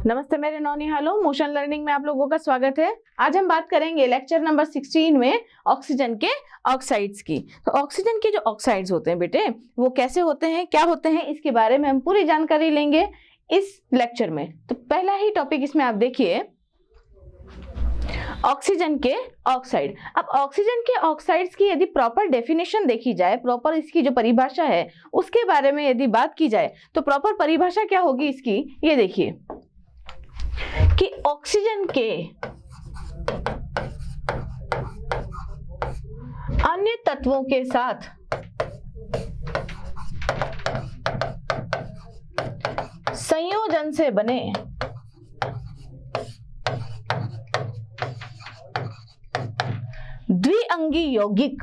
नमस्ते मेरे नौनिहालों, motion learning में आप लोगों का स्वागत है। आज हम बात करेंगे लेक्चर नंबर 16 में ऑक्सीजन के ऑक्साइड्स की। तो ऑक्सीजन के जो ऑक्साइड्स होते हैं बेटे, वो कैसे होते हैं, क्या होते हैं, इसके बारे में हम पूरी जानकारी लेंगे इस लेक्चर में। तो पहला ही टॉपिक इसमें आप देखिए, ऑक्सीजन के ऑक्साइड। अब ऑक्सीजन के ऑक्साइड्स की यदि प्रॉपर डेफिनेशन देखी जाए, प्रॉपर इसकी जो परिभाषा है उसके बारे में यदि बात की जाए, तो प्रॉपर परिभाषा क्या होगी इसकी, ये देखिए कि ऑक्सीजन के अन्य तत्वों के साथ संयोजन से बने द्विअंगी यौगिक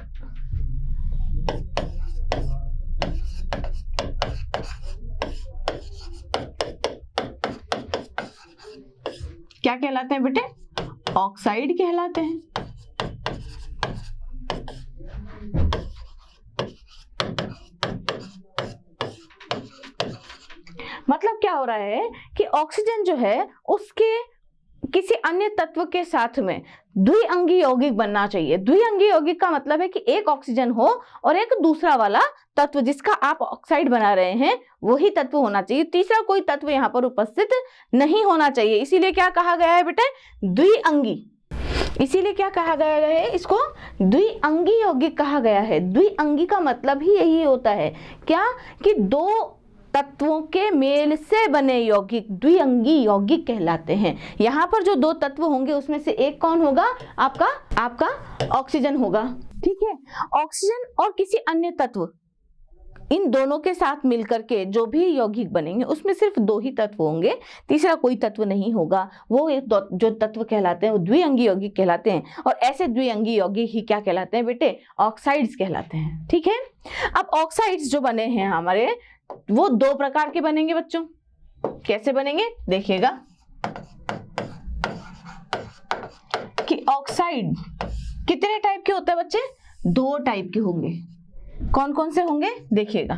क्या कहलाते हैं बेटे? ऑक्साइड कहलाते हैं। मतलब क्या हो रहा है कि ऑक्सीजन जो है उसके किसी अन्य तत्व के साथ में द्विअंगी यौगिक बनना चाहिए। द्विअंगी यौगिक का मतलब है कि एक ऑक्सीजन हो और एक दूसरा वाला तत्व जिसका आप ऑक्साइड बना रहे हैं वही तत्व होना चाहिए, तीसरा कोई तत्व यहाँ पर उपस्थित नहीं होना चाहिए। इसीलिए क्या कहा गया है बेटे? द्विअंगी। इसीलिए क्या कहा गया है? इसको द्विअंगी यौगिक कहा गया है। द्विअंगी का मतलब ही यही होता है क्या कि दो तत्वों के मेल से बने यौगिक द्विअंगी यौगिक कहलाते हैं। यहाँ पर जो दो तत्व होंगे उसमें से एक कौन होगा? आपका ऑक्सीजन होगा। ठीक है, ऑक्सीजन और किसी अन्य तत्व, इन दोनों के साथ मिलकर के जो भी यौगिक बनेंगे उसमें सिर्फ दो ही तत्व होंगे, तीसरा कोई तत्व नहीं होगा। वो जो तत्व कहलाते हैं वो द्विअंगी यौगिक कहलाते हैं। और ऐसे द्विअंगी यौगिक ही क्या कहलाते हैं बेटे? ऑक्साइड्स कहलाते हैं। ठीक है, अब ऑक्साइड्स जो बने हैं हमारे, वो दो प्रकार के बनेंगे बच्चों। कैसे बनेंगे देखिएगा कि ऑक्साइड कितने टाइप के होते हैं बच्चे? दो टाइप के होंगे। कौन कौन से होंगे देखिएगा।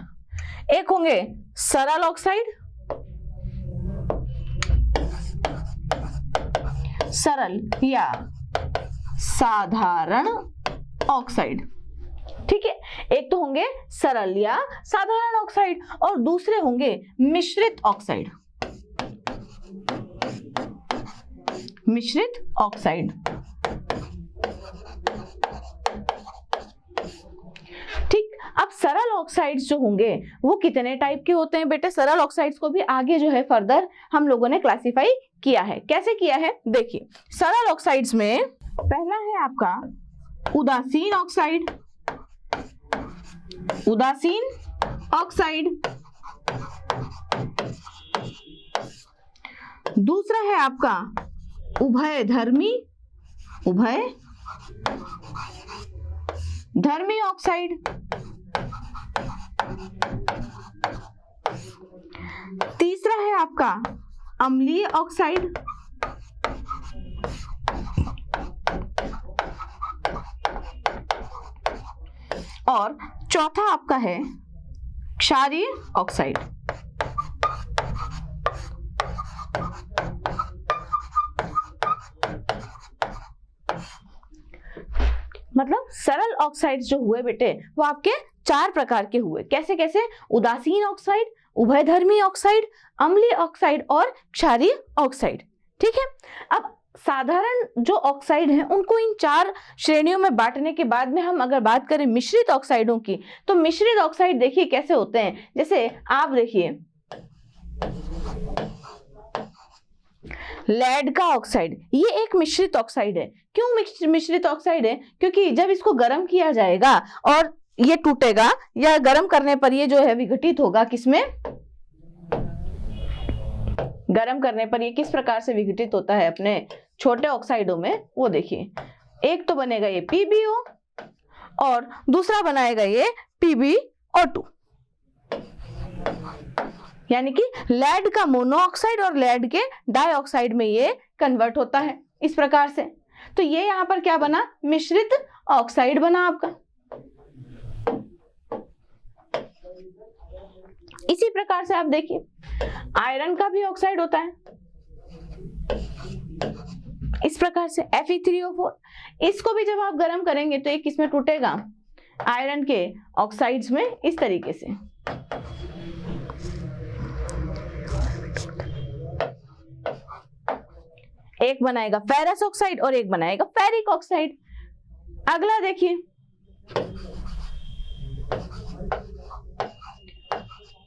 एक होंगे सरल ऑक्साइड, सरल या साधारण ऑक्साइड। ठीक है, एक तो होंगे सरल या साधारण ऑक्साइड और दूसरे होंगे मिश्रित ऑक्साइड। मिश्रित ऑक्साइड। ठीक, अब सरल ऑक्साइड्स जो होंगे वो कितने टाइप के होते हैं बेटे? सरल ऑक्साइड्स को भी आगे जो है फर्दर हम लोगों ने क्लासिफाई किया है। कैसे किया है देखिए। सरल ऑक्साइड्स में पहला है आपका उदासीन ऑक्साइड। उदासीन ऑक्साइड। दूसरा है आपका उभयधर्मी ऑक्साइड। तीसरा है आपका अम्लीय ऑक्साइड। और चौथा आपका है क्षारीय ऑक्साइड। मतलब सरल ऑक्साइड्स जो हुए बेटे वो आपके चार प्रकार के हुए। कैसे कैसे? उदासीन ऑक्साइड, उभयधर्मी ऑक्साइड, अम्लीय ऑक्साइड और क्षारीय ऑक्साइड। ठीक है, अब साधारण जो ऑक्साइड हैं उनको इन चार श्रेणियों में बांटने के बाद में हम अगर बात करें मिश्रित ऑक्साइडों की, तो मिश्रित ऑक्साइड देखिए कैसे होते हैं। जैसे आप देखिए लेड का ऑक्साइड, ये एक मिश्रित ऑक्साइड है। क्यों मिश्रित ऑक्साइड है? क्योंकि जब इसको गर्म किया जाएगा और ये टूटेगा या गर्म करने पर ये जो है विघटित होगा। किसमें? गर्म करने पर ये किस प्रकार से विघटित होता है अपने छोटे ऑक्साइडों में, वो देखिए। एक तो बनेगा ये PbO और दूसरा बनाएगा ये PbO2, यानी कि लेड का मोनोऑक्साइड और लेड के डाइऑक्साइड में ये कन्वर्ट होता है इस प्रकार से। तो ये यहां पर क्या बना? मिश्रित ऑक्साइड बना आपका। इसी प्रकार से आप देखिए आयरन का भी ऑक्साइड होता है। इस प्रकार से Fe3O4, इसको भी जब आप गर्म करेंगे तो एक किसमें टूटेगा, आयरन के ऑक्साइड्स में, इस तरीके से। एक बनाएगा फेरस ऑक्साइड और एक बनाएगा फेरिक ऑक्साइड। अगला देखिए,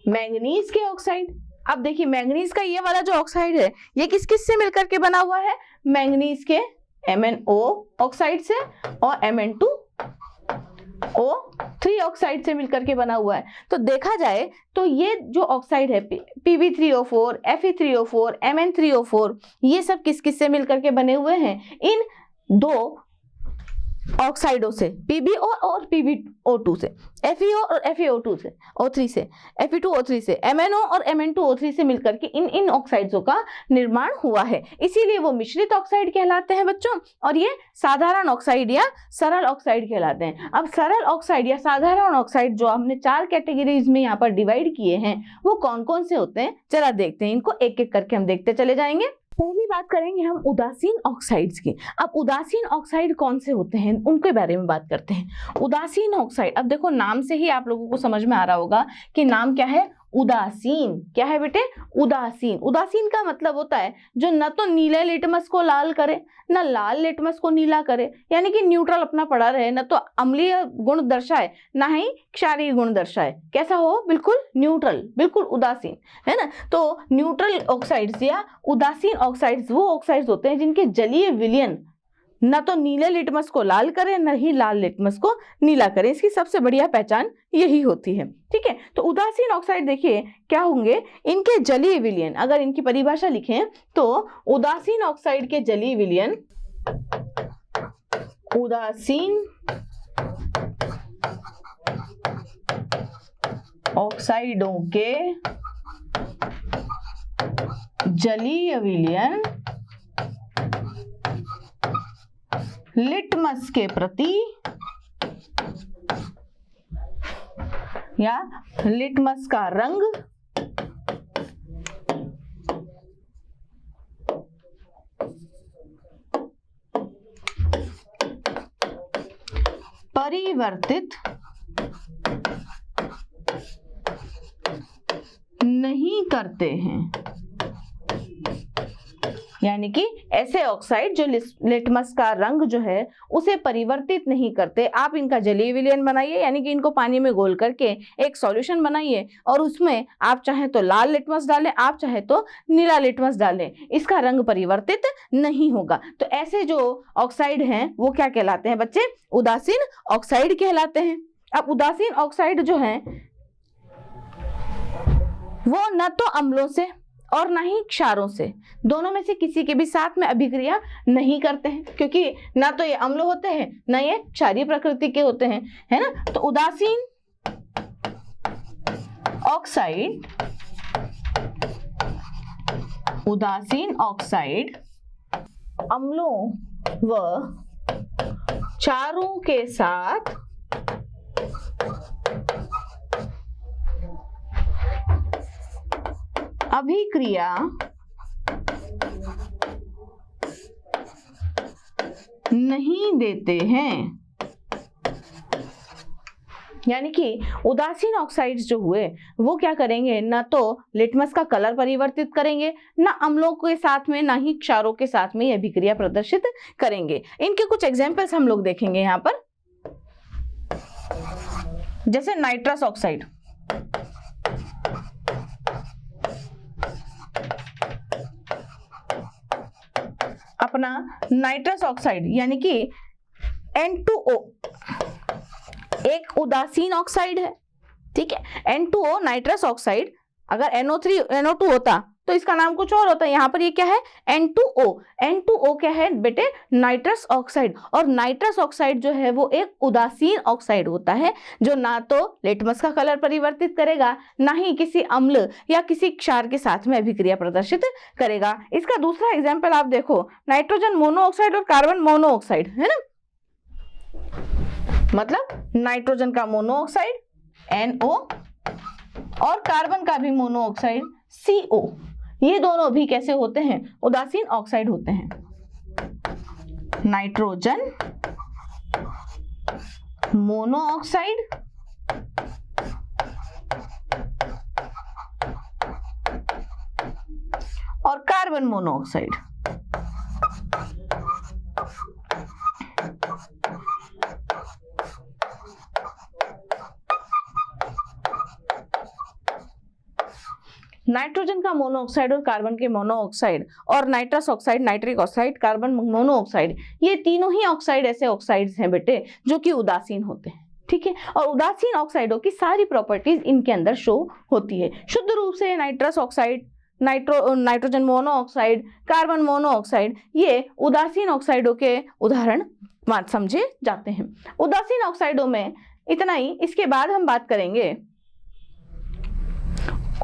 मैंगनीज के ऑक्साइड। अब देखिए मैंगनीज का ये वाला जो ऑक्साइड है ये किस किस से मिलकर के बना हुआ है, मैंगनीज के MnO ऑक्साइड से और Mn2O3 ऑक्साइड से मिलकर के बना हुआ है। तो देखा जाए तो ये जो ऑक्साइड है Pb3O4, Fe3O4, Mn3O4, ये सब किस किस से मिलकर के बने हुए हैं, इन दो ऑक्साइडों से, PbO और PbO2 से, FeO और FeO2 से, O3 से, Fe2O3 से, MnO और Mn2O3 से मिलकर के इन ऑक्साइड्सों का निर्माण हुआ है। इसीलिए वो मिश्रित ऑक्साइड कहलाते हैं बच्चों, और ये साधारण ऑक्साइड या सरल ऑक्साइड कहलाते हैं। अब सरल ऑक्साइड या साधारण ऑक्साइड जो हमने 4 कैटेगरीज में यहाँ पर डिवाइड किए हैं वो कौन कौन से होते हैं, चला देखते हैं। इनको एक एक करके हम देखते चले जाएंगे। पहली बात करेंगे हम उदासीन ऑक्साइड्स की। अब उदासीन ऑक्साइड कौन से होते हैं उनके बारे में बात करते हैं। उदासीन ऑक्साइड, अब देखो नाम से ही आप लोगों को समझ में आ रहा होगा कि नाम क्या है, उदासीन। क्या है बेटे, उदासीन। उदासीन का मतलब होता है जो न तो नीले लिटमस को लाल करे न लाल लिटमस को नीला करे, यानी कि न्यूट्रल अपना पड़ा रहे, न तो अम्लीय गुण दर्शाए ना ही क्षारीय गुण दर्शाए। कैसा हो, बिल्कुल न्यूट्रल, बिल्कुल उदासीन, है ना। तो न्यूट्रल ऑक्साइड्स या उदासीन ऑक्साइड्स वो ऑक्साइड्स होते हैं जिनके जलीय विलयन न तो नीले लिटमस को लाल करे न ही लाल लिटमस को नीला करे। इसकी सबसे बढ़िया पहचान यही होती है, ठीक है। तो उदासीन ऑक्साइड देखिए क्या होंगे, इनके जलीय विलयन, अगर इनकी परिभाषा लिखें तो उदासीन ऑक्साइड के जलीय विलयन, उदासीन ऑक्साइडों के जलीय विलयन लिटमस के प्रति या लिटमस का रंग परिवर्तित नहीं करते हैं। यानी कि ऐसे ऑक्साइड जो लिटमस का रंग जो है उसे परिवर्तित नहीं करते। आप इनका जलीय विलयन बनाइए, यानी कि इनको पानी में घोल करके एक सॉल्यूशन बनाइए और उसमें आप चाहे तो लाल लिटमस डालें, आप चाहे तो नीला लिटमस डालें, इसका रंग परिवर्तित नहीं होगा। तो ऐसे जो ऑक्साइड हैं वो क्या कहलाते हैं बच्चे, उदासीन ऑक्साइड कहलाते हैं। अब उदासीन ऑक्साइड जो हैं वो न तो अम्लों से और ना ही क्षारों से, दोनों में से किसी के भी साथ में अभिक्रिया नहीं करते हैं, क्योंकि ना तो ये अम्ल होते हैं ना ये क्षारीय प्रकृति के होते हैं, है ना। तो उदासीन ऑक्साइड, उदासीन ऑक्साइड अम्लों व क्षारों के साथ अभिक्रिया नहीं देते हैं। यानी कि उदासीन ऑक्साइड्स जो हुए वो क्या करेंगे, ना तो लिटमस का कलर परिवर्तित करेंगे, ना अम्लों के साथ में ना ही क्षारों के साथ में अभिक्रिया प्रदर्शित करेंगे। इनके कुछ एग्जांपल्स हम लोग देखेंगे यहाँ पर, जैसे नाइट्रस ऑक्साइड। अपना नाइट्रस ऑक्साइड यानी कि N2O एक उदासीन ऑक्साइड है, ठीक है। N2O नाइट्रस ऑक्साइड, अगर NO3 NO2 होता तो इसका नाम कुछ और होता है। यहाँ पर ये क्या है, N2O। N2O क्या है बेटे, नाइट्रस ऑक्साइड। और नाइट्रस ऑक्साइड जो है वो एक उदासीन ऑक्साइड होता है जो ना तो लिटमस का कलर परिवर्तित करेगा ना ही किसी अम्ल या किसी क्षार के साथ में अभिक्रिया प्रदर्शित करेगा। इसका दूसरा एग्जाम्पल आप देखो, नाइट्रोजन मोनोऑक्साइड और कार्बन मोनोऑक्साइड, है ना। मतलब नाइट्रोजन का मोनोऑक्साइड NO और कार्बन का भी मोनोऑक्साइड CO, ये दोनों भी कैसे होते हैं, उदासीन ऑक्साइड होते हैं। नाइट्रोजन मोनोऑक्साइड और कार्बन मोनोऑक्साइड। नाइट्रोजन का मोनोऑक्साइड और कार्बन के मोनोऑक्साइड और nitrous oxide, nitric oxide, carbon monoxide, ये तीनों ही ऑक्साइड ऐसे ऑक्साइड्स हैं बेटे जो कि उदासीन होते हैं, ठीक है। और उदासीन ऑक्साइडों की सारी प्रॉपर्टीज इनके अंदर शो होती है। शुद्ध रूप से nitrous oxide, nitrogen monoxide, carbon monoxide, ये उदासीन ऑक्साइडों के उदाहरण समझे जाते हैं। उदासीन ऑक्साइडों में इतना ही। इसके बाद हम बात करेंगे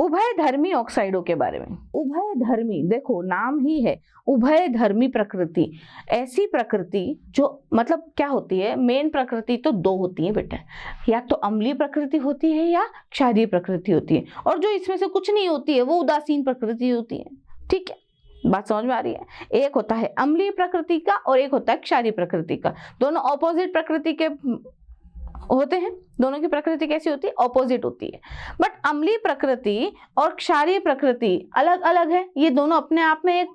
उभयधर्मी ऑक्साइडों के बारे में। उभयधर्मी, देखो नाम ही है उभयधर्मी प्रकृति। ऐसी प्रकृति जो मतलब क्या होती है, मेन प्रकृति तो दो होती है बेटा, या तो अम्लीय प्रकृति होती है या क्षारीय प्रकृति होती है, और जो इसमें से कुछ नहीं होती है वो उदासीन प्रकृति होती है, ठीक है। बात समझ में आ रही है? एक होता है अम्लीय प्रकृति का और एक होता है क्षारीय प्रकृति का। दोनों ऑपोजिट प्रकृति के होते हैं। दोनों की प्रकृति कैसी होती है? ऑपोजिट होती है। बट अम्लीय प्रकृति और क्षारीय प्रकृति अलग अलग है। ये दोनों अपने आप में एक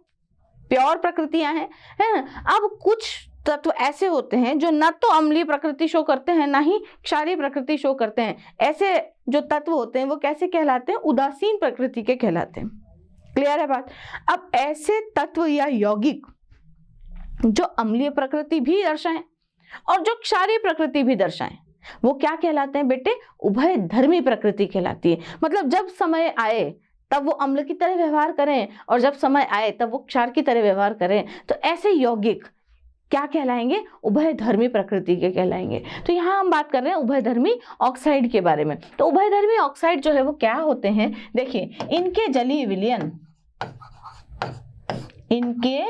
प्योर प्रकृतियां हैं, है ना। अब कुछ तत्व ऐसे होते हैं जो न तो अम्लीय प्रकृति शो करते हैं ना ही क्षारीय प्रकृति शो करते हैं। ऐसे जो तत्व होते हैं वो कैसे कहलाते हैं? उदासीन प्रकृति के कहलाते हैं। क्लियर है बात? अब ऐसे तत्व या यौगिक जो अम्लीय प्रकृति भी दर्शाएं और जो क्षारीय प्रकृति भी दर्शाएं, वो क्या कहलाते हैं बेटे? उभयधर्मी प्रकृति कहलाती है। मतलब जब समय आए तब वो अम्ल की तरह व्यवहार करें और जब समय आए तब वो क्षार की तरह व्यवहार करें, तो ऐसे यौगिक क्या कहलाएंगे? उभयधर्मी प्रकृति के कहलाएंगे। तो यहाँ हम बात कर रहे हैं उभयधर्मी ऑक्साइड के बारे में। तो उभयधर्मी ऑक्साइड जो है वो क्या होते हैं? देखिए, इनके जलीय विलयन, इनके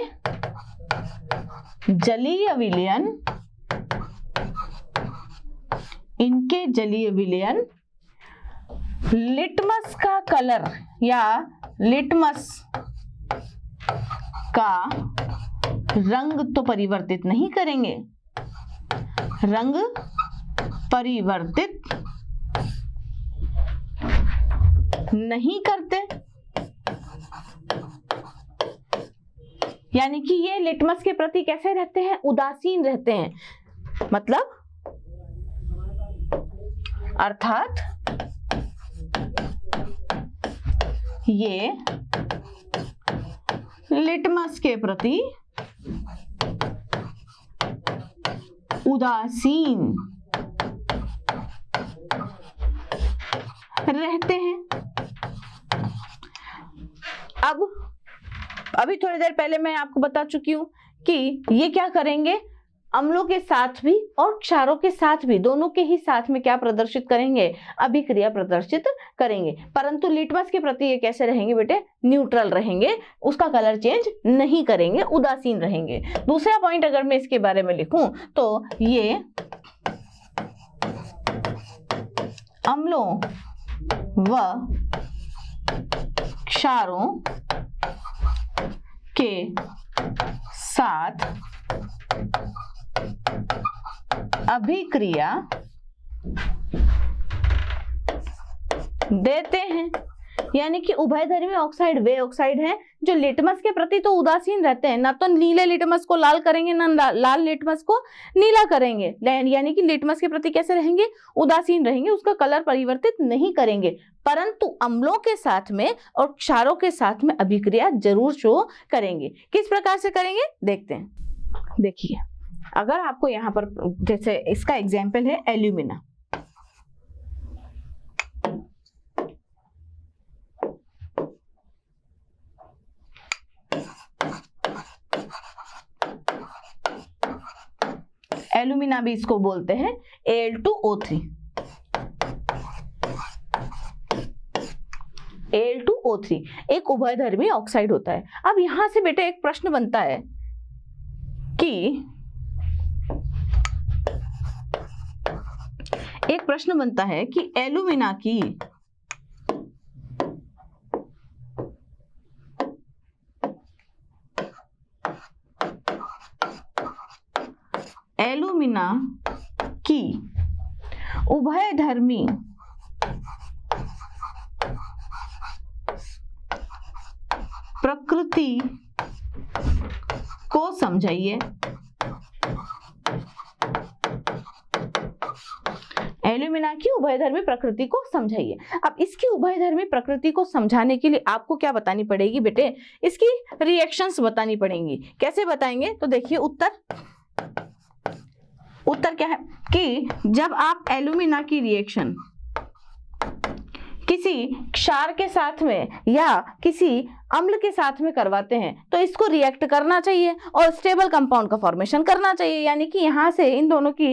जलीय विलयन, इनके जलीय विलयन लिटमस का कलर या लिटमस का रंग तो परिवर्तित नहीं करेंगे, रंग परिवर्तित नहीं करते। यानी कि ये लिटमस के प्रति कैसे रहते हैं? उदासीन रहते हैं। मतलब अर्थात ये लिटमस के प्रति उदासीन रहते हैं। अब अभी थोड़ी देर पहले मैं आपको बता चुकी हूं कि ये क्या करेंगे? अम्लों के साथ भी और क्षारों के साथ भी, दोनों के ही साथ में क्या प्रदर्शित करेंगे? अभिक्रिया प्रदर्शित करेंगे। परंतु लिटमस के प्रति ये कैसे रहेंगे बेटे? न्यूट्रल रहेंगे, उसका कलर चेंज नहीं करेंगे, उदासीन रहेंगे। दूसरा पॉइंट अगर मैं इसके बारे में लिखूं तो ये अम्लों व क्षारों के साथ अभिक्रिया देते हैं। यानी कि उभयधर्मी ऑक्साइड वे ऑक्साइड हैं जो लिटमस के प्रति तो उदासीन रहते हैं, ना तो नीले लिटमस को लाल करेंगे ना लाल लिटमस को नीला करेंगे। यानी कि लिटमस के प्रति कैसे रहेंगे? उदासीन रहेंगे, उसका कलर परिवर्तित नहीं करेंगे। परंतु अम्लों के साथ में और क्षारों के साथ में अभिक्रिया जरूर शो करेंगे। किस प्रकार से करेंगे देखते हैं। देखिए, अगर आपको यहाँ पर जैसे इसका एग्जाम्पल है एल्यूमिना। एल्यूमिना भी इसको बोलते हैं Al2O3। Al2O3 एक उभयधर्मी ऑक्साइड होता है। अब यहां से बेटे एक प्रश्न बनता है कि एल्यूमिना की एल्यूमिना की उभयधर्मी प्रकृति को समझाइए। एल्यूमिना की उभयधर्मी प्रकृति को समझाइए। अब इसकी उभयधर्मी प्रकृति को समझाने के लिए आपको क्या बतानी पड़ेगी बेटे, इसकी रिएक्शंस बतानी पड़ेंगी। कैसे बताएंगे, तो देखिए उत्तर क्या है कि जब आप एल्यूमिना की रिएक्शन किसी क्षार के साथ में या किसी अम्ल के साथ में करवाते हैं तो इसको रिएक्ट करना चाहिए और स्टेबल कंपाउंड का फॉर्मेशन करना चाहिए। यानी कि यहाँ से इन दोनों की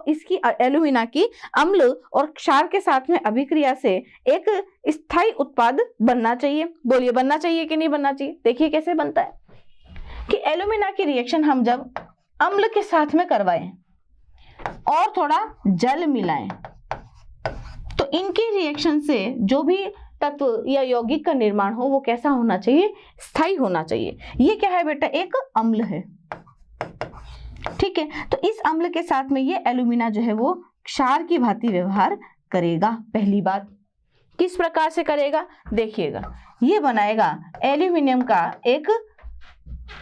इसकी एल्यूमिना की अम्ल और क्षार के साथ में अभिक्रिया से एक स्थायी उत्पाद बनना चाहिए। बोलिए बनना चाहिए कि नहीं बनना चाहिए। देखिए कैसे बनता है कि एल्यूमिना की रिएक्शन हम जब अम्ल के साथ में करवाएं और थोड़ा जल मिलाएं तो इनकी रिएक्शन से जो भी तत्व या यौगिक का निर्माण हो वो कैसा होना चाहिए, स्थायी होना चाहिए। ये क्या है बेटा, एक अम्ल है, ठीक है। तो इस अम्ल के साथ में ये एल्यूमिना जो है वो क्षार की भांति व्यवहार करेगा। पहली बात किस प्रकार से करेगा, देखिएगा ये बनाएगा एल्यूमिनियम का एक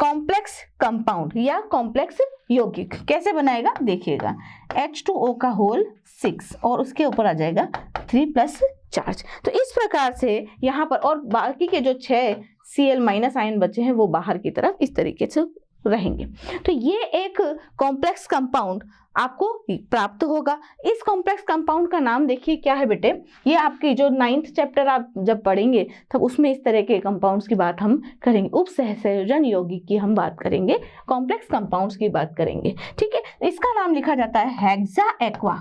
कॉम्प्लेक्स कंपाउंड या कॉम्प्लेक्स यौगिक। कैसे बनाएगा, देखिएगा H2O का होल 6 और उसके ऊपर आ जाएगा 3+ चार्ज। तो इस प्रकार से यहाँ पर और बाकी के जो 6 Cl- आयन बचे हैं वो बाहर की तरफ इस तरीके से रहेंगे। तो ये एक कॉम्प्लेक्स कंपाउंड आपको प्राप्त होगा। इस कॉम्प्लेक्स कंपाउंड का नाम देखिए क्या है बेटे, ये आपकी जो 9th चैप्टर आप जब पढ़ेंगे तब उसमें इस तरह के कंपाउंड्स की बात हम करेंगे। उपसहसंयोजन यौगिक की हम बात करेंगे, कॉम्प्लेक्स कंपाउंड्स की बात करेंगे, ठीक है। इसका नाम लिखा जाता है hexa aqua.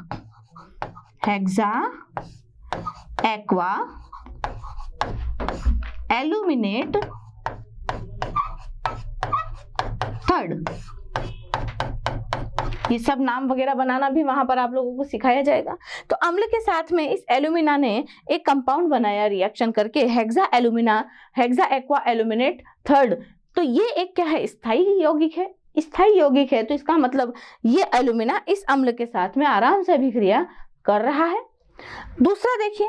Hexa aqua aluminate third. ये सब नाम वगैरह बनाना भी वहां पर आप लोगों को सिखाया जाएगा। तो अम्ल के साथ में इस एल्यूमिना ने एक कंपाउंड बनाया रिएक्शन करके, हेक्सा एक्वा एल्यूमिनेट थर्ड। तो ये एक क्या है, स्थायी यौगिक है। स्थायी यौगिक है तो इसका मतलब ये एल्यूमिना इस अम्ल के साथ में आराम से अभिक्रिया कर रहा है। दूसरा देखिए,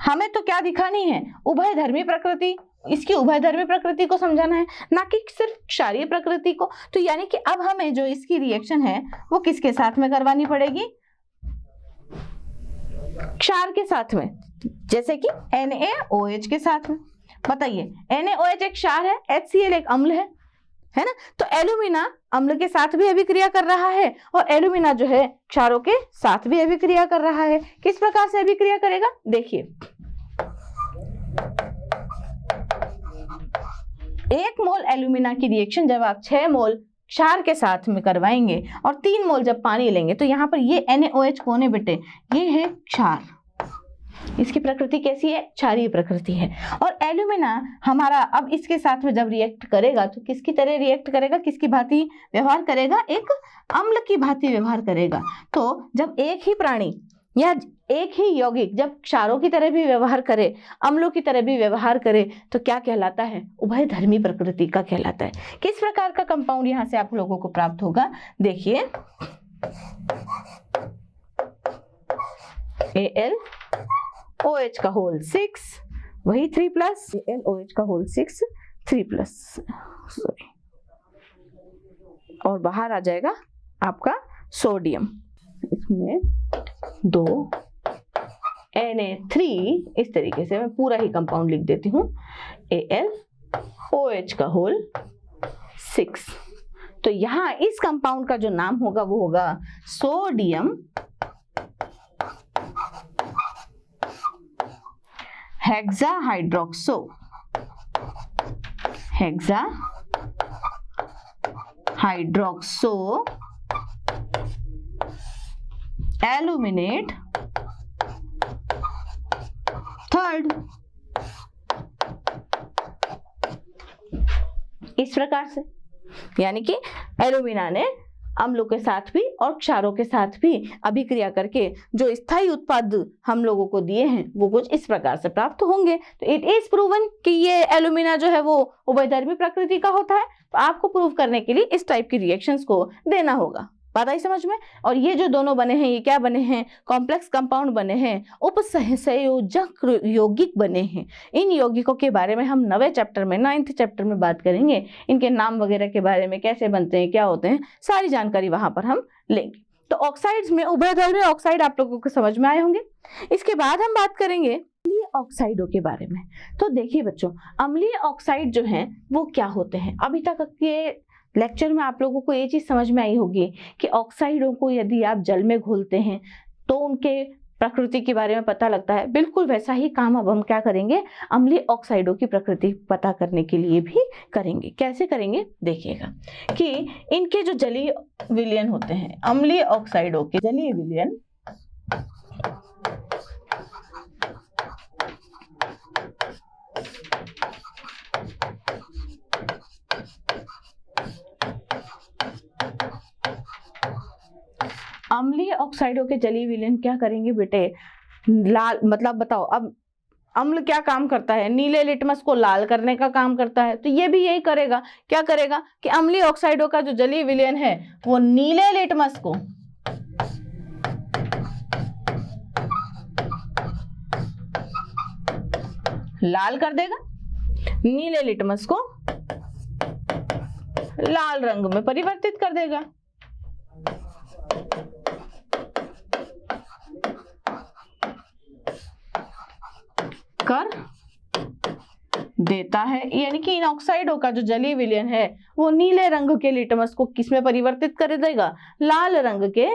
हमें तो क्या दिखानी है, उभयधर्मी प्रकृति। इसकी उभयधर्मी प्रकृति को समझाना है, ना कि सिर्फ क्षारीय प्रकृति को। तो यानी कि अब हमें जो इसकी रिएक्शन है वो किसके साथ में करवानी पड़ेगी, क्षार के साथ में, जैसे कि NaOH के साथ में। बताइए NaOH एक क्षार है, HCl एक अम्ल है ना। तो एल्यूमिना अम्ल के साथ भी अभिक्रिया कर रहा है और एल्यूमिना जो है क्षारों के साथ भी अभिक्रिया कर रहा है। किस प्रकार से अभिक्रिया करेगा, देखिए 1 मोल एल्यूमिना की रिएक्शन जब आप 6 मोल क्षार के साथ में करवाएंगे और 3 मोल जब पानी लेंगे तो यहाँ पर ये NaOH कौन है बेटे, ये है क्षार। इसकी प्रकृति कैसी है, क्षारीय प्रकृति है। और एल्यूमिना हमारा अब इसके साथ में जब रिएक्ट करेगा तो किसकी तरह रिएक्ट करेगा, किसकी भांति व्यवहार करेगा, एक अम्ल की भांति व्यवहार करेगा। तो जब एक ही प्राणी या एक ही यौगिक जब क्षारों की तरह भी व्यवहार करे, अम्लों की तरह भी व्यवहार करे तो क्या कहलाता है, उभयधर्मी प्रकृति का कहलाता है। किस प्रकार का कंपाउंड यहाँ से आप लोगों को प्राप्त होगा, देखिए AlOH का होल 6 वही 3+ AlOH का होल 6 3+ सॉरी, और बाहर आ जाएगा आपका सोडियम। इसमें 2 Na3, इस तरीके से मैं पूरा ही कंपाउंड लिख देती हूँ, AlOH का होल 6। तो यहाँ इस कंपाउंड का जो नाम होगा वो होगा सोडियम हेक्साहाइड्रोक्सो एल्यूमिनेट थर्ड। इस प्रकार से यानी कि एल्यूमिना ने अम्लों के साथ भी और क्षारों के साथ भी अभिक्रिया करके जो स्थायी उत्पाद हम लोगों को दिए हैं वो कुछ इस प्रकार से प्राप्त होंगे। तो इट इज प्रूवन कि ये एल्यूमिना जो है वो उभयधर्मी प्रकृति का होता है। तो आपको प्रूव करने के लिए इस टाइप की रिएक्शंस को देना होगा। बात आई समझ में? और ये जो दोनों बने हैं ये क्या बने हैं? कॉम्प्लेक्स कंपाउंड बने हैं, उपसहसंयोजक यौगिक बने हैं। इन यौगिकों के बारे में हम 9वें चैप्टर में 9th चैप्टर में बात करेंगे। इनके नाम वगैरह के बारे में, कैसे बनते हैं, क्या होते हैं, सारी जानकारी वहां पर हम लेंगे। तो ऑक्साइड्स में उभयधर्मी ऑक्साइड आप लोगों को समझ में आए होंगे। इसके बाद हम बात करेंगे अम्लीय ऑक्साइडों के बारे में। तो देखिए बच्चों, अम्लीय ऑक्साइड जो हैं वो क्या होते हैं? अभी तक के लेक्चर में आप लोगों को ये चीज समझ में आई होगी कि ऑक्साइडों को यदि आप जल में घोलते हैं तो उनके प्रकृति के बारे में पता लगता है। बिल्कुल वैसा ही काम अब हम क्या करेंगे, अम्लीय ऑक्साइडों की प्रकृति पता करने के लिए भी करेंगे। कैसे करेंगे देखिएगा कि इनके जो जलीय विलयन होते हैं, अम्लीय ऑक्साइडों के जलीय विलयन अम्लीय ऑक्साइडों के जलीय विलयन क्या करेंगे बेटे? लाल मतलब बताओ, अब अम्ल क्या काम करता है? नीले लिटमस को लाल करने का काम करता है। तो ये भी यही करेगा। क्या करेगा कि अम्लीय ऑक्साइडों का जो जलीय विलयन है वो नीले लिटमस को लाल कर देगा, नीले लिटमस को लाल रंग में परिवर्तित कर देगा। कर देता है, यानी कि इन ऑक्साइडों का जो जलीय विलयन है वो नीले रंग के लिटमस को किसमें परिवर्तित कर देगा? लाल रंग के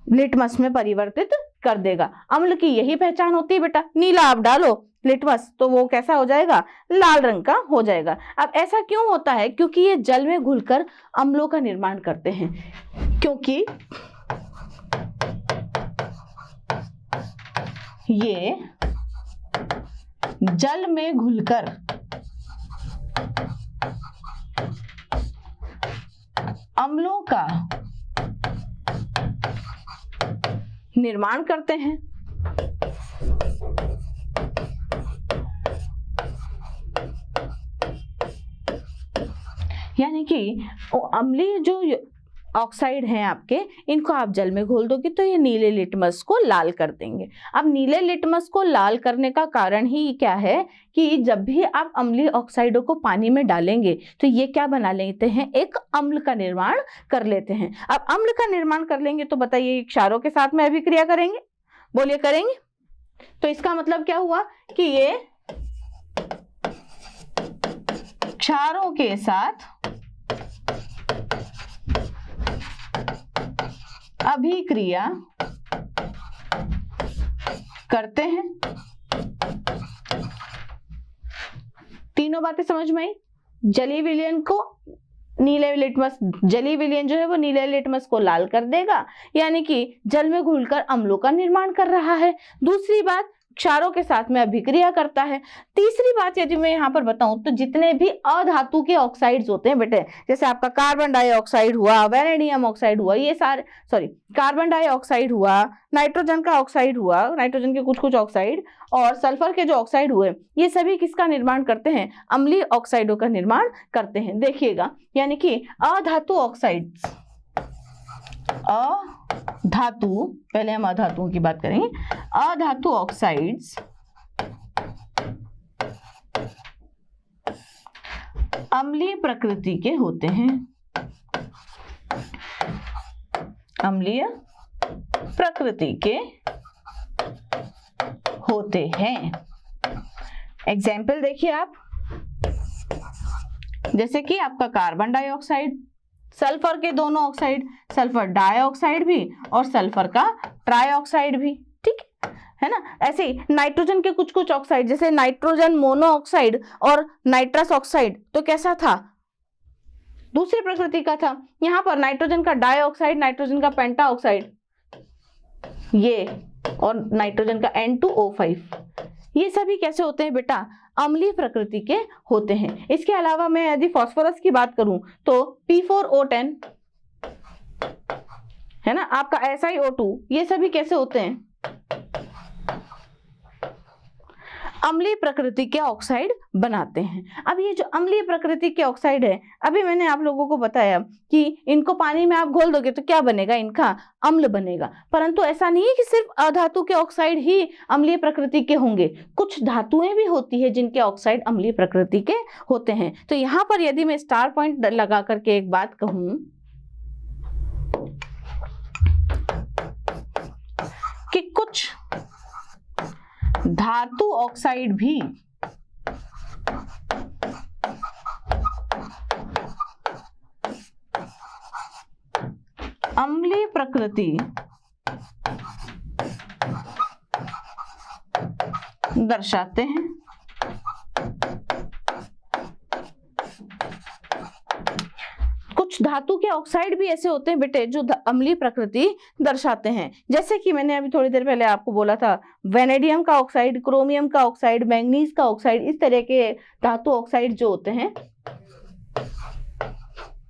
लिटमस में परिवर्तित कर देगा। अम्ल की यही पहचान होती है बेटा। नीला आप डालो लिटमस तो वो कैसा हो जाएगा? लाल रंग का हो जाएगा। अब ऐसा क्यों होता है? क्योंकि ये जल में घुलकर अम्लों का निर्माण करते हैं। क्योंकि ये जल में घुलकर अम्लों का निर्माण करते हैं। यानी कि अम्लीय जो ऑक्साइड हैं आपके, इनको आप जल में घोल दोगे तो ये नीले लिटमस को लाल कर देंगे। अब नीले लिटमस को लाल करने का कारण ही क्या है कि जब भी आप अम्लीय ऑक्साइडों को पानी में डालेंगे तो ये क्या बना लेते हैं? एक अम्ल का निर्माण कर लेते हैं। अब अम्ल का निर्माण कर लेंगे तो बताइए क्षारों के साथ में अभिक्रिया करेंगे? बोलिए करेंगे। तो इसका मतलब क्या हुआ कि ये क्षारों के साथ अभिक्रिया करते हैं। तीनों बातें समझ में आई। जलीय विलयन को नीले लिटमस, जलीय विलयन जो है वो नीले लिटमस को लाल कर देगा, यानी कि जल में घुलकर अम्लों का निर्माण कर रहा है। दूसरी बात, क्षारों के साथ में अभिक्रिया करता है। तीसरी बात यदि मैं यहाँ पर बताऊं तो जितने भी अधातु के ऑक्साइड्स होते हैं बेटे, जैसे आपका कार्बन डाइऑक्साइड हुआ, वैनेडियम ऑक्साइड हुआ, ये सारे कार्बन डाइऑक्साइड हुआ, नाइट्रोजन का ऑक्साइड हुआ, नाइट्रोजन के कुछ कुछ ऑक्साइड, और सल्फर के जो ऑक्साइड हुए, ये सभी किसका निर्माण करते हैं? अम्लीय ऑक्साइडों का निर्माण करते हैं। देखिएगा, यानी कि अधातु ऑक्साइड्स, अधातु, पहले हम अधातुओं की बात करेंगे। अधातु ऑक्साइड्स अम्लीय प्रकृति के होते हैं। अम्लीय प्रकृति के होते हैं। एग्जाम्पल देखिए आप, जैसे कि आपका कार्बन डाइऑक्साइड, सल्फर के दोनों ऑक्साइड, सल्फर डाइऑक्साइड भी और सल्फर का ट्राइऑक्साइड भी, ठीक है ना। ऐसे ही नाइट्रोजन के कुछ कुछ ऑक्साइड, जैसे नाइट्रोजन मोनोऑक्साइड और नाइट्रस ऑक्साइड, तो कैसा था? दूसरी प्रकृति का था। यहाँ पर नाइट्रोजन का डाइऑक्साइड, नाइट्रोजन का पेंटाऑक्साइड, ये, और नाइट्रोजन का N2O5, ये सभी कैसे होते हैं बेटा? अम्लीय प्रकृति के होते हैं। इसके अलावा मैं यदि फास्फोरस की बात करूं तो P4O10 है ना, आपका SiO2, ये सभी कैसे होते हैं, अम्लीय प्रकृति के ऑक्साइड बनाते हैं। अब ये जो अम्लीय प्रकृति के ऑक्साइड है, अभी मैंने आप लोगों को बताया कि इनको पानी में आप घोल दोगे तो क्या बनेगा, इनका अम्ल बनेगा। परंतु ऐसा नहीं है कि सिर्फ अधातु के ऑक्साइड ही अम्लीय प्रकृति के होंगे, कुछ धातुएं भी होती है जिनके ऑक्साइड अम्लीय प्रकृति के होते हैं। तो यहाँ पर यदि मैं स्टार पॉइंट लगा करके एक बात कहूं कि कुछ धातु ऑक्साइड भी अम्लीय प्रकृति दर्शाते हैं। कुछ धातु के ऑक्साइड भी ऐसे होते हैं बेटे जो अम्लीय प्रकृति दर्शाते हैं, जैसे कि मैंने अभी थोड़ी देर पहले आपको बोला था, वेनेडियम का ऑक्साइड, क्रोमियम का ऑक्साइड, मैंगनीज का ऑक्साइड, इस तरह के धातु ऑक्साइड जो होते हैं,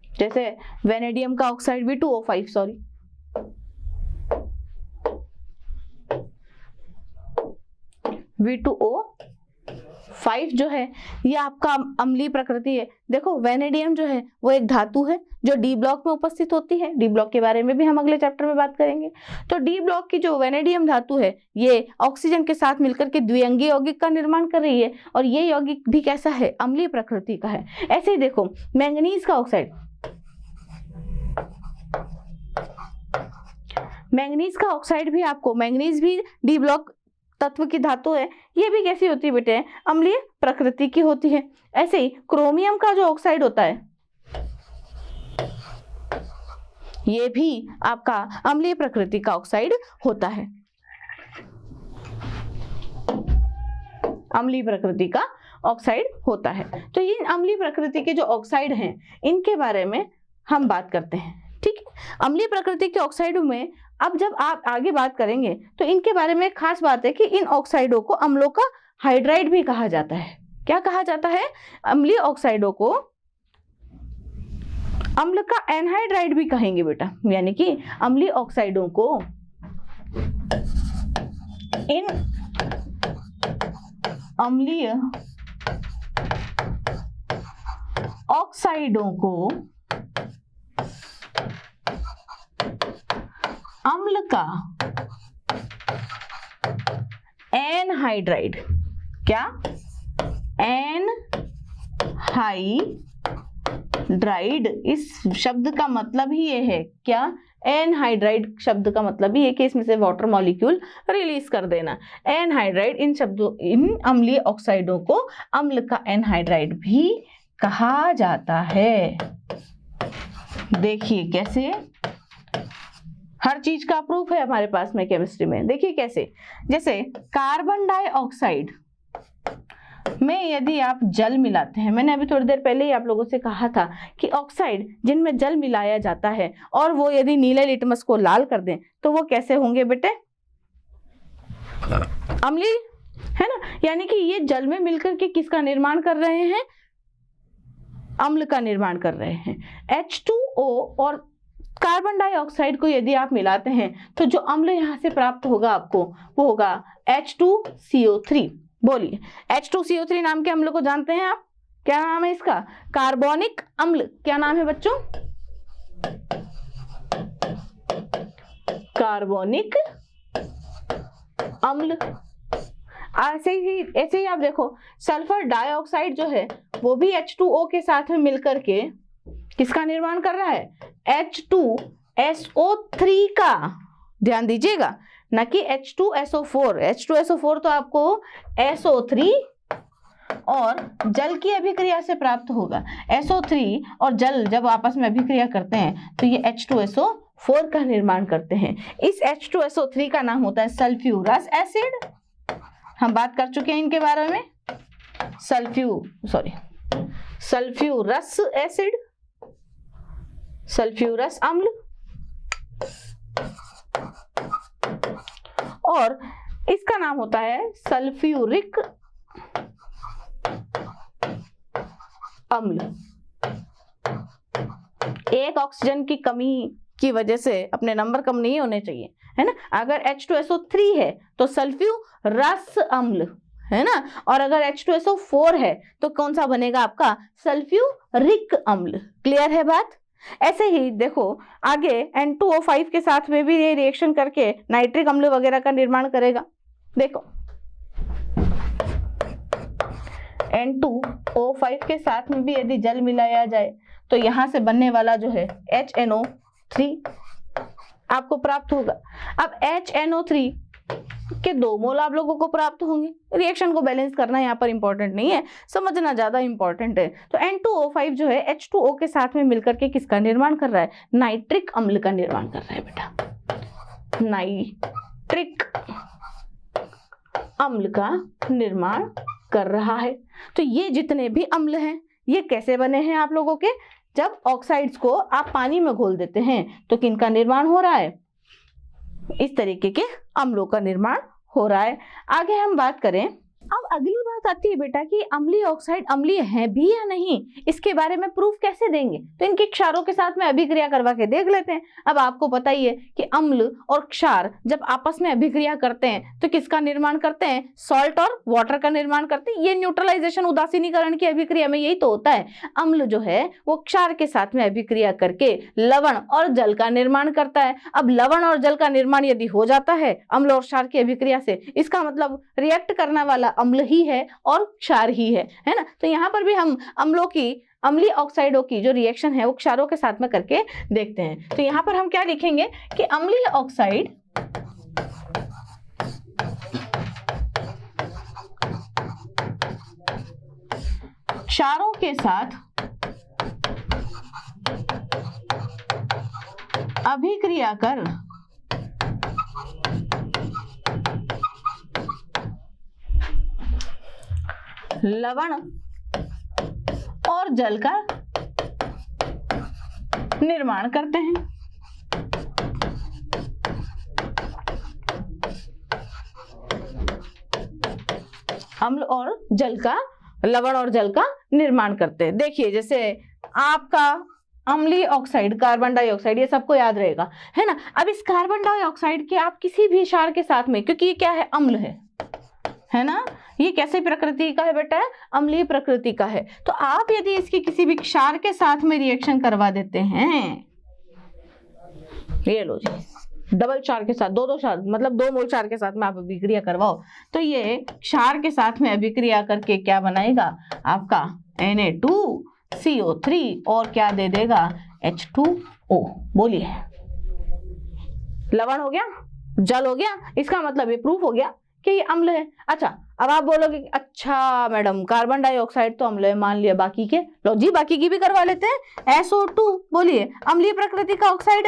जैसे वेनेडियम का ऑक्साइड V2O5 सॉरी, V2O5 जो है ये आपका अम्लीय प्रकृति है। देखो वेनेडियम जो है वो एक धातु है जो डी ब्लॉक में उपस्थित होती है। डी ब्लॉक के बारे में भी हम अगले चैप्टर में बात करेंगे। तो डी ब्लॉक की जो वेनेडियम धातु है ये ऑक्सीजन के साथ मिलकर के द्विअंगी यौगिक का निर्माण कर रही है, और ये यौगिक भी कैसा है, अम्लीय प्रकृति का है। ऐसे ही देखो मैंगनीज का ऑक्साइड, मैंगनीज का ऑक्साइड भी आपको, मैंगनीज भी डी ब्लॉक तत्व की धातु है, ये भी कैसी होती है बेटे, अम्लीय प्रकृति की होती है। ऐसे ही क्रोमियम का जो ऑक्साइड होता है ये भी आपका अम्लीय प्रकृति का ऑक्साइड होता है, अम्लीय प्रकृति का ऑक्साइड होता है। तो ये अम्लीय प्रकृति के जो ऑक्साइड हैं इनके बारे में हम बात करते हैं, ठीक है। अम्लीय प्रकृति के ऑक्साइडों में अब जब आप आगे बात करेंगे तो इनके बारे में खास बात है कि इन ऑक्साइडों को अम्लों का हाइड्राइड भी कहा जाता है। क्या कहा जाता है, अम्लीय ऑक्साइडों को अम्ल का एनहाइड्राइड भी कहेंगे बेटा, यानी कि अम्लीय ऑक्साइडों को इन अम्लीय ऑक्साइडों को अम्ल का एनहाइड्राइड, क्या, एनहाइड्राइड, इस शब्द का मतलब ही ये है, क्या, एनहाइड्राइड शब्द का मतलब ही है कि इसमें से वाटर मॉलिक्यूल रिलीज कर देना। एनहाइड्राइड, इन शब्दों, इन अम्लीय ऑक्साइडों को अम्ल का एनहाइड्राइड भी कहा जाता है। देखिए कैसे, हर चीज का प्रूफ है हमारे पास में केमिस्ट्री में। देखिए कैसे, जैसे कार्बन डाइऑक्साइड में यदि आप जल मिलाते हैं, मैंने अभी थोड़ी देर पहले ही आप लोगों से कहा था कि ऑक्साइड जिनमें जल मिलाया जाता है और वो यदि नीले लिटमस को लाल कर दें तो वो कैसे होंगे बेटे, अम्लीय, है ना। यानी कि ये जल में मिलकर के किसका निर्माण कर रहे हैं, अम्ल का निर्माण कर रहे हैं। H2O और कार्बन डाइऑक्साइड को यदि आप मिलाते हैं तो जो अम्ल यहां से प्राप्त होगा आपको वो होगा H2CO3। बोलिए, H2CO3 नाम के अम्ल को जानते हैं आप, क्या नाम है इसका, कार्बोनिक अम्ल। क्या नाम है बच्चों, कार्बोनिक अम्ल। ऐसे ही आप देखो सल्फर डाइऑक्साइड जो है वो भी H2O के साथ में मिलकर के किसका निर्माण कर रहा है, H2SO3 का। ध्यान दीजिएगा, न कि H2SO4। H2SO4 तो आपको SO3 और जल की अभिक्रिया से प्राप्त होगा। SO3 और जल जब आपस में अभिक्रिया करते हैं तो ये H2SO4 का निर्माण करते हैं। इस H2SO3 का नाम होता है सल्फ्यूरस एसिड। हम बात कर चुके हैं इनके बारे में, सल्फ्यूरस एसिड, सल्फ्यूरस अम्ल। और इसका नाम होता है सल्फ्यूरिक अम्ल। एक ऑक्सीजन की कमी की वजह से अपने नंबर कम नहीं होने चाहिए, है ना। अगर H2SO3 है तो सल्फ्यूरस अम्ल, है ना, और अगर H2SO4 है तो कौन सा बनेगा आपका, सल्फ्यूरिक अम्ल। क्लियर है बात। ऐसे ही देखो आगे N2O5 के साथ में भी ये रिएक्शन करके नाइट्रिक अम्ल वगैरह का निर्माण करेगा। देखो N2O5 के साथ में भी यदि जल मिलाया जाए तो यहां से बनने वाला जो है HNO3 आपको प्राप्त होगा। अब HNO3 के 2 मोल आप लोगों को प्राप्त होंगे। रिएक्शन को बैलेंस करना यहाँ पर इंपॉर्टेंट नहीं है, समझना ज्यादा इंपॉर्टेंट है। तो N2O5 जो है H2O के साथ में मिलकर के किसका निर्माण कर रहा है, नाइट्रिक अम्ल का निर्माण कर रहा है बेटा, नाइट्रिक अम्ल का निर्माण कर रहा है। तो ये जितने भी अम्ल हैं ये कैसे बने हैं आप लोगों के, जब ऑक्साइड्स को आप पानी में घोल देते हैं तो किनका निर्माण हो रहा है, इस तरीके के अम्लों का निर्माण हो रहा है। आगे हम बात करें, अब अगली बात आती है बेटा कि अम्लीय ऑक्साइड अम्लीय है भी या नहीं, इसके बारे में प्रूफ कैसे देंगे। तो इनके क्षारों के साथ में अभिक्रिया करवा के देख लेते हैं। अब आपको पता ही है कि अम्ल और क्षार जब आपस में अभिक्रिया करते हैं तो किसका निर्माण करते हैं, सॉल्ट और वाटर का निर्माण करते हैं। ये न्यूट्रलाइजेशन उदासीनीकरण की अभिक्रिया में यही तो होता है। अम्ल जो है वो क्षार के साथ में अभिक्रिया करके लवण और जल का निर्माण करता है। अब लवण और जल का निर्माण यदि हो जाता है अम्ल और क्षार की अभिक्रिया से, इसका मतलब रिएक्ट करने वाला अम्ल ही है और क्षार ही है ना। तो यहाँ पर भी हम अम्लों की, अम्लीय ऑक्साइडों की जो रिएक्शन है वो क्षारों के साथ में करके देखते हैं। तो यहाँ पर हम क्या लिखेंगे कि अम्लीय ऑक्साइड क्षारों के साथ अभिक्रिया कर लवण और जल का निर्माण करते हैं। अम्ल और जल का, लवण और जल का निर्माण करते हैं। देखिए जैसे आपका अम्लीय ऑक्साइड, कार्बन डाइऑक्साइड, ये सबको याद रहेगा, है ना। अब इस कार्बन डाइऑक्साइड के आप किसी भी क्षार के साथ में, क्योंकि ये क्या है, अम्ल है ना, ये कैसे प्रकृति का है बेटा, अम्लीय प्रकृति का है। तो आप यदि इसकी किसी भी क्षार के साथ में रिएक्शन करवा देते हैं, ये लो जी, डबल क्षार के साथ, दो क्षार मतलब 2 मोल क्षार के साथ में आप अभिक्रिया करवाओ तो ये क्षार के साथ में अभिक्रिया करके क्या बनाएगा आपका Na2CO3 और क्या दे देगा, H2O। बोलिए, लवण हो गया, जल हो गया, इसका मतलब ये प्रूफ हो गया कि ये अम्ल है। अच्छा अब आप बोलोगे अच्छा मैडम कार्बन डाइऑक्साइड तो अम्ल है, मान लिया, बाकी के, लो जी बाकी की भी करवा लेते हैं। SO2 बोलिए, अम्लीय प्रकृति का ऑक्साइड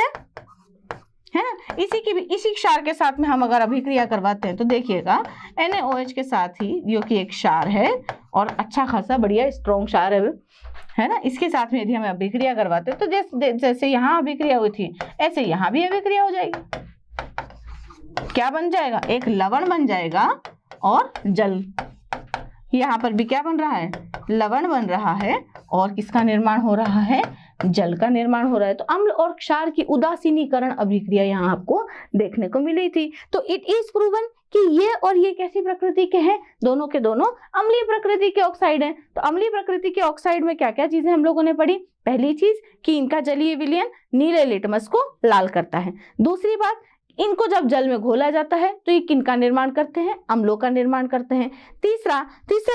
है ना। इसी की भी, इसी क्षार के साथ में हम अगर अभिक्रिया करवाते हैं तो देखिएगा NaOH के साथ ही, जो कि एक क्षार है और अच्छा खासा बढ़िया स्ट्रॉन्ग क्षार है ना, इसके साथ में यदि हम अभिक्रिया करवाते हैं तो जैसे यहाँ अभिक्रिया हुई थी ऐसे यहाँ भी अभिक्रिया हो जाएगी। क्या बन जाएगा, एक लवण बन जाएगा और जल, यहाँ पर भी क्या बन रहा है, लवण बन रहा है और किसका निर्माण हो रहा है, जल का निर्माण हो रहा है। तो अम्ल और क्षार की उदासीनीकरण अभिक्रिया यहाँ आपको देखने को मिली थी। तो इट इज प्रूवन कि ये और ये कैसी प्रकृति के हैं, दोनों के दोनों अम्लीय प्रकृति के ऑक्साइड हैं। तो अम्लीय प्रकृति के ऑक्साइड में क्या क्या चीजें हम लोगों ने पढ़ी, पहली चीज कि इनका जलीय विलयन नीले लिटमस को लाल करता है। दूसरी बात, इनको जब जल में घोला जाता है तो ये किनका निर्माण करते हैं, अम्लों का निर्माण करते हैं। तीसरा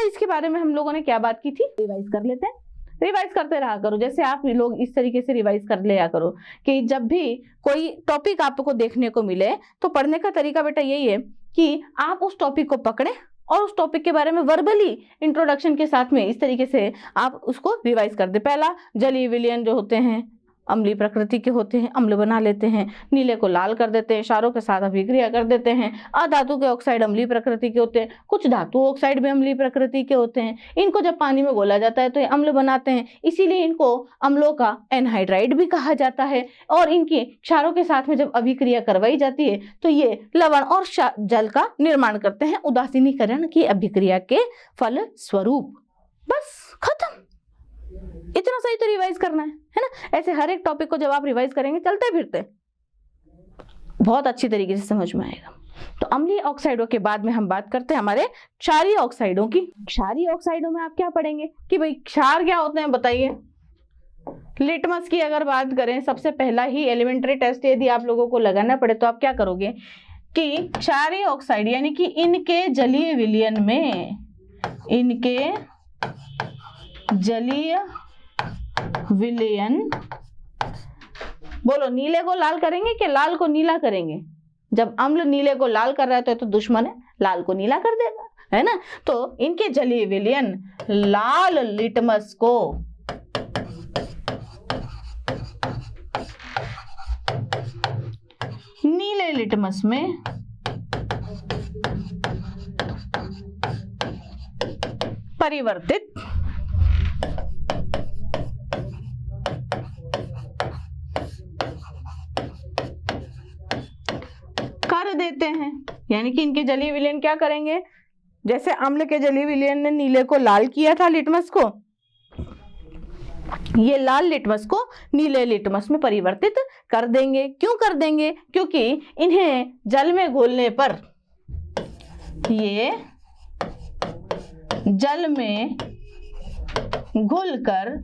इसके बारे में हम लोगों ने क्या बात की थी, रिवाइज कर लेते हैं। रिवाइज करते रहा करो, जैसे आप लोग इस तरीके से रिवाइज कर लिया करो कि जब भी कोई टॉपिक आपको देखने को मिले तो पढ़ने का तरीका बेटा यही है कि आप उस टॉपिक को पकड़ें और उस टॉपिक के बारे में वर्बली इंट्रोडक्शन के साथ में इस तरीके से आप उसको रिवाइज कर दे। पहला, जलीय विलयन जो होते हैं अम्लीय प्रकृति के होते हैं, अम्ल बना लेते हैं, नीले को लाल कर देते हैं, क्षारों के साथ अभिक्रिया कर देते हैं। अधातु के ऑक्साइड अम्लीय प्रकृति के होते हैं, कुछ धातु ऑक्साइड भी अम्लीय प्रकृति के होते हैं। इनको जब पानी में घोला जाता है तो ये अम्ल बनाते हैं, इसीलिए इनको अम्लों का एनहाइड्राइड भी कहा जाता है। और इनकी क्षारों के साथ में जब अभिक्रिया करवाई जाती है तो ये लवण और जल का निर्माण करते हैं उदासीनीकरण की अभिक्रिया के फल स्वरूप। बस खत्म। इतना सही तो रिवाइज करना है ना। ऐसे हर एक टॉपिक को जब आप रिवाइज करेंगे चलते फिरते बहुत अच्छी तरीके से समझ में आएगा। तो अम्लीय ऑक्साइडों के बाद में हम बात करते हैं हमारे क्षारीय ऑक्साइडों की। क्षारीय ऑक्साइडों में आप क्या पढ़ेंगे कि भाई क्षार क्या होते हैं बताइए। लिटमस की अगर बात करें, सबसे पहला ही एलिमेंट्री टेस्ट यदि आप लोगों को लगाना पड़े तो आप क्या करोगे कि क्षारीय ऑक्साइड यानी कि इनके जलीय विलयन में, इनके जलीय विलयन, बोलो नीले को लाल करेंगे कि लाल को नीला करेंगे? जब अम्ल नीले को लाल कर रहा है तो दुश्मन है, लाल को नीला कर देगा, है ना। तो इनके जलीय विलयन लाल लिटमस को नीले लिटमस में परिवर्तित कर देते हैं। यानी कि इनके जलीय विलयन क्या करेंगे, जैसे अम्ल के जलीय विलयन ने नीले को लाल किया था लिटमस को, ये लाल लिटमस को नीले लिटमस में परिवर्तित कर देंगे। क्यों कर देंगे? क्योंकि इन्हें जल में घोलने पर, ये जल में घुलकर,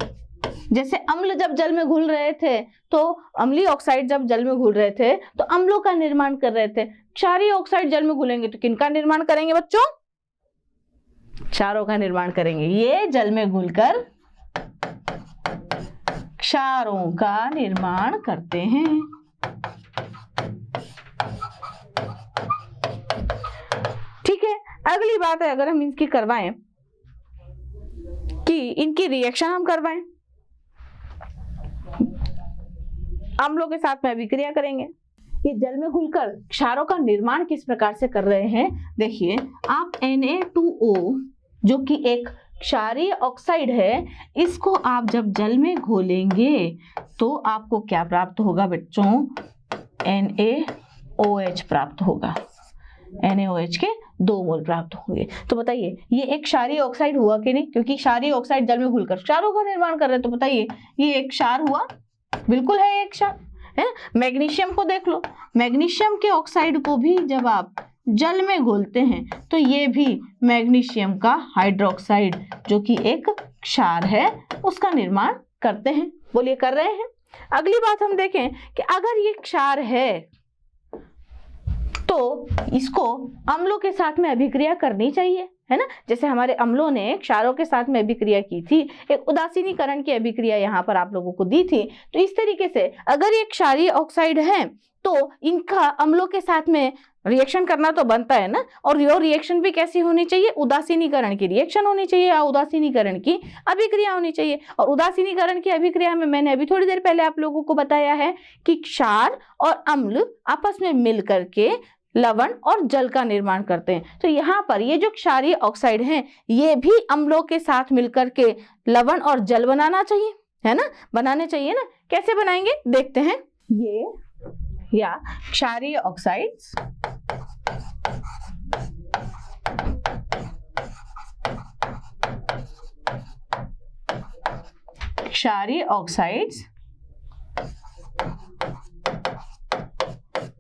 जैसे अम्ल जब जल में घुल रहे थे तो अम्लीय ऑक्साइड जब जल में घुल रहे थे तो अम्लों का निर्माण कर रहे थे। क्षारीय ऑक्साइड जल में घुलेंगे तो किनका निर्माण करेंगे बच्चों? क्षारों का निर्माण करेंगे। ये जल में घुलकर क्षारों का निर्माण करते हैं। ठीक है, अगली बात है अगर हम इनकी करवाएं कि इनकी रिएक्शन हम करवाएं, अम्लों के साथ में अभिक्रिया करेंगे, ये जल में घुलकर क्षारों का निर्माण किस प्रकार से कर रहे हैं। देखिए आप Na2O जो कि एक क्षारीय ऑक्साइड है, इसको आप जब जल में घोलेंगे तो आपको क्या प्राप्त होगा बच्चों? NaOH प्राप्त होगा। NaOH के 2 मोल प्राप्त होंगे। तो बताइए ये एक क्षारीय ऑक्साइड हुआ कि नहीं? क्योंकि क्षारीय ऑक्साइड जल में घुलकर क्षारों का निर्माण कर रहे हैं, तो बताइए ये एक क्षार हुआ? बिल्कुल है एक क्षार, है। मैग्नीशियम को देख लो, मैग्नीशियम के ऑक्साइड को भी जब आप जल में घोलते हैं तो ये भी मैग्नीशियम का हाइड्रोक्साइड जो कि एक क्षार है उसका निर्माण करते हैं। बोलिए कर रहे हैं। अगली बात हम देखें कि अगर ये क्षार है तो इसको अम्लों के साथ में अभिक्रिया करनी चाहिए, है ना। जैसे हमारे अम्लों ने क्षारों के साथ में अभिक्रिया की थी, एक उदासीनीकरण की अभिक्रिया यहाँ पर आप लोगों को दी थी। तो इस तरीके से अगर ये क्षारीय ऑक्साइड है तो इनका अम्लों के साथ में रिएक्शन करना तो बनता है ना। और ये रिएक्शन भी कैसी होनी चाहिए? उदासीनीकरण की रिएक्शन होनी चाहिए या उदासीनीकरण की अभिक्रिया होनी चाहिए। और उदासीनीकरण की अभिक्रिया में मैंने अभी थोड़ी देर पहले आप लोगों को बताया है कि क्षार और अम्ल आपस में मिल करके लवण और जल का निर्माण करते हैं। तो यहाँ पर ये जो क्षारीय ऑक्साइड हैं ये भी अम्लों के साथ मिलकर के लवण और जल बनाना चाहिए, है ना, बनाने चाहिए ना। कैसे बनाएंगे देखते हैं। ये या क्षारीय ऑक्साइड्स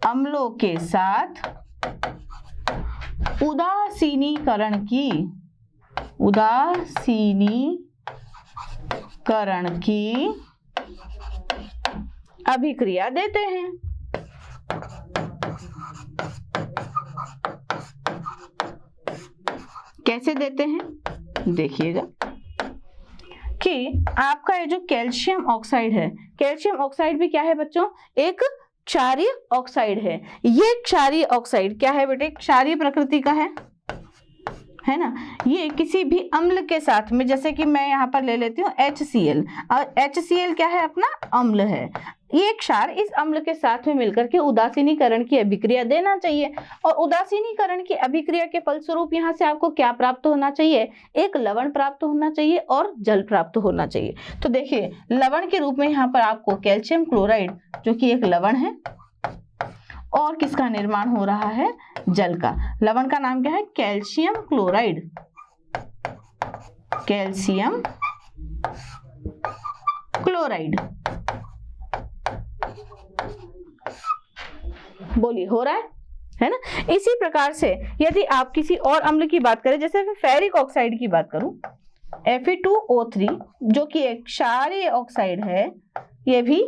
अम्लों के साथ उदासीनीकरण की अभिक्रिया देते हैं। कैसे देते हैं देखिएगा कि आपका ये जो कैल्शियम ऑक्साइड है, कैल्शियम ऑक्साइड भी क्या है बच्चों? एक क्षारीय ऑक्साइड है। ये क्षारीय ऑक्साइड क्या है बेटे? क्षारीय प्रकृति का है ना। ये किसी भी अम्ल के साथ में, जैसे कि मैं यहाँ पर ले लेती हूँ HCl, और HCl क्या है? अपना अम्ल है। ये क्षार इस अम्ल के साथ में मिलकर के उदासीनीकरण की अभिक्रिया देना चाहिए। और उदासीनीकरण की अभिक्रिया के फलस्वरूप यहाँ से आपको क्या प्राप्त होना चाहिए? एक लवण प्राप्त होना चाहिए और जल प्राप्त होना चाहिए। तो देखिए लवण के रूप में यहाँ पर आपको कैल्शियम क्लोराइड जो कि एक लवण है, और किसका निर्माण हो रहा है? जल का। लवण का नाम क्या है? Calcium chloride. Calcium chloride. बोलिए, हो रहा है ना। इसी प्रकार से यदि आप किसी और अम्ल की बात करें, जैसे मैं फेरिक ऑक्साइड की बात करूं, Fe2O3 जो कि एक क्षारीय ऑक्साइड है, ये भी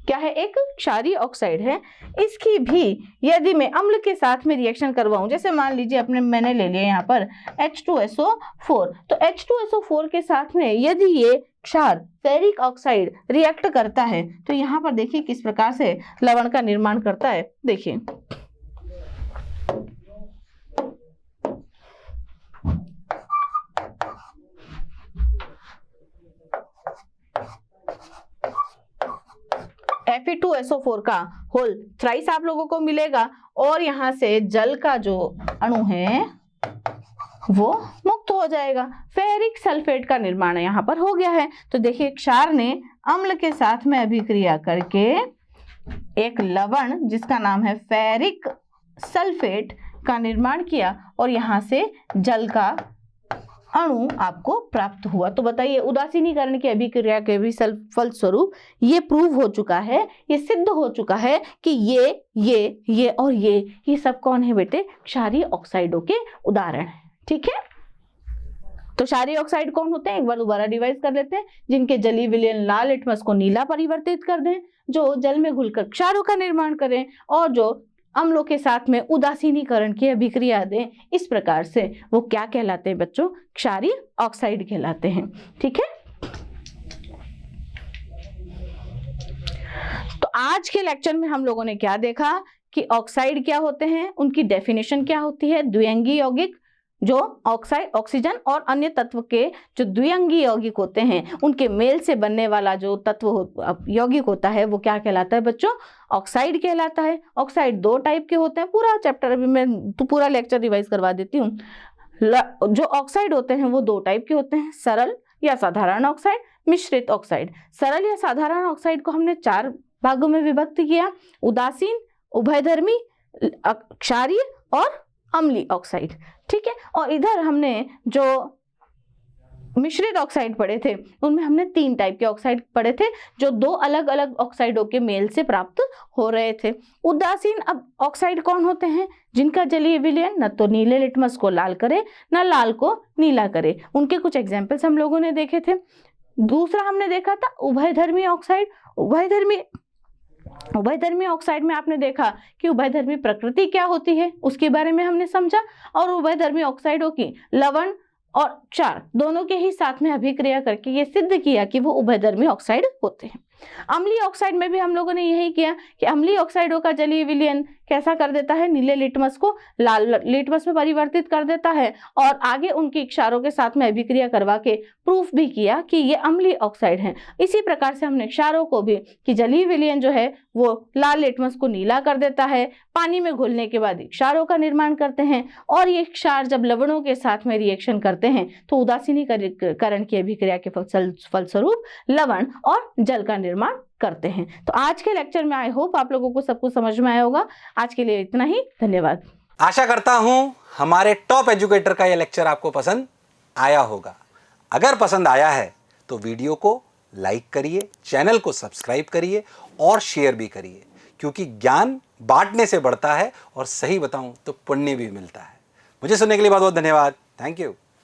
क्या है, एक क्षारीय ऑक्साइड है। इसकी भी यदि मैं अम्ल के साथ में रिएक्शन करवाऊं, जैसे मान लीजिए मैंने ले लिया यहाँ पर H2SO4, तो H2SO4 के साथ में यदि ये क्षार फेरिक ऑक्साइड रिएक्ट करता है तो यहाँ पर देखिए किस प्रकार से लवण का निर्माण करता है। देखिए Fe2SO4 का होल थ्राइस आप लोगों को मिलेगा और यहाँ से जल का जो अणु है वो मुक्त हो जाएगा। फेरिक सल्फेट का निर्माण यहाँ पर हो गया है। तो देखिए क्षार ने अम्ल के साथ में अभिक्रिया करके एक लवण जिसका नाम है फेरिक सल्फेट का निर्माण किया और यहाँ से जल का अणु आपको प्राप्त हुआ। तो बताइए उदासीनीकरण की अभिक्रिया के भी फलस्वरूप ये प्रूव हो चुका है, ये सिद्ध हो चुका है कि ये और ये सब कौन है बेटे, क्षारीय ऑक्साइडों के उदाहरण है। ठीक है, तो क्षारीय ऑक्साइड कौन होते हैं, एक बार दोबारा रिवाइज कर लेते हैं। जिनके जलीय विलयन लाल लिटमस को नीला परिवर्तित कर दें, जो जल में घुलकर क्षारों का निर्माण करें और जो अम्लों के साथ में उदासीनीकरण की अभिक्रिया दें, इस प्रकार से वो क्या कहलाते हैं बच्चों, क्षारीय ऑक्साइड कहलाते हैं। ठीक है, तो आज के लेक्चर में हम लोगों ने क्या देखा कि ऑक्साइड क्या होते हैं, उनकी डेफिनेशन क्या होती है। द्विअंगी यौगिक जो ऑक्साइड, ऑक्सीजन और अन्य तत्व के जो द्विअंगी यौगिक होते हैं उनके मेल से बनने वाला जो तत्व यौगिक होता है वो क्या कहलाता है बच्चों, ऑक्साइड कहलाता है। ऑक्साइड दो टाइप के होते हैं, पूरा चैप्टर अभी मैं तो पूरा लेक्चर रिवाइज करवा देती हूँ। जो ऑक्साइड होते हैं वो दो टाइप के होते हैं, सरल या साधारण ऑक्साइड, मिश्रित ऑक्साइड। सरल या साधारण ऑक्साइड को हमने 4 भागों में विभक्त किया, उदासीन, उभयधर्मी, क्षारीय और अम्लीय ऑक्साइड। ठीक है, और इधर हमने जो मिश्रित ऑक्साइड पढ़े थे उनमें हमने 3 टाइप के ऑक्साइड पढ़े थे जो 2 अलग अलग ऑक्साइडों के मेल से प्राप्त हो रहे थे। उदासीन अब ऑक्साइड कौन होते हैं, जिनका जलीय विलयन न तो नीले लिटमस को लाल करे न लाल को नीला करे। उनके कुछ एग्जाम्पल्स हम लोगों ने देखे थे। दूसरा हमने देखा था उभयधर्मी ऑक्साइड। उभयधर्मी ऑक्साइड में आपने देखा कि उभयधर्मी प्रकृति क्या होती है उसके बारे में हमने समझा, और उभयधर्मी ऑक्साइडों की लवण और क्षार दोनों के ही साथ में अभिक्रिया करके ये सिद्ध किया कि वो उभयधर्मी ऑक्साइड होते हैं। अम्लीय ऑक्साइड में भी हम लोगों ने यही किया कि अम्लीय ऑक्साइडों का जलीय विलयन कैसा कर देता है, नीले लिटमस को लाल लिटमस में परिवर्तित कर देता है और आगे उनकी क्षारों के साथ में अभिक्रिया करवा के प्रूफ भी किया कि ये अम्लीय ऑक्साइड हैं। इसी प्रकार से हमने क्षारों को भी कि जलीय विलयन जो है वो लाल लिटमस को नीला कर देता है, पानी में घुलने के बाद क्षारों का निर्माण करते हैं और ये क्षार जब लवणों के साथ में रिएक्शन करते हैं तो उदासीनीकरण की अभिक्रिया के फलस्वरूप लवण और जल का निर्माण करते हैं। तो आज के लेक्चर में आई होप आप लोगों को सब कुछ समझ में आया होगा। आज के लिए इतना ही, धन्यवाद। आशा करता हूं हमारे टॉप एजुकेटर का यह लेक्चर आपको पसंद आया होगा। अगर पसंद आया है तो वीडियो को लाइक करिए, चैनल को सब्सक्राइब करिए और शेयर भी करिए, क्योंकि ज्ञान बांटने से बढ़ता है और सही बताऊं तो पुण्य भी मिलता है। मुझे सुनने के लिए बहुत बहुत धन्यवाद। Thank you.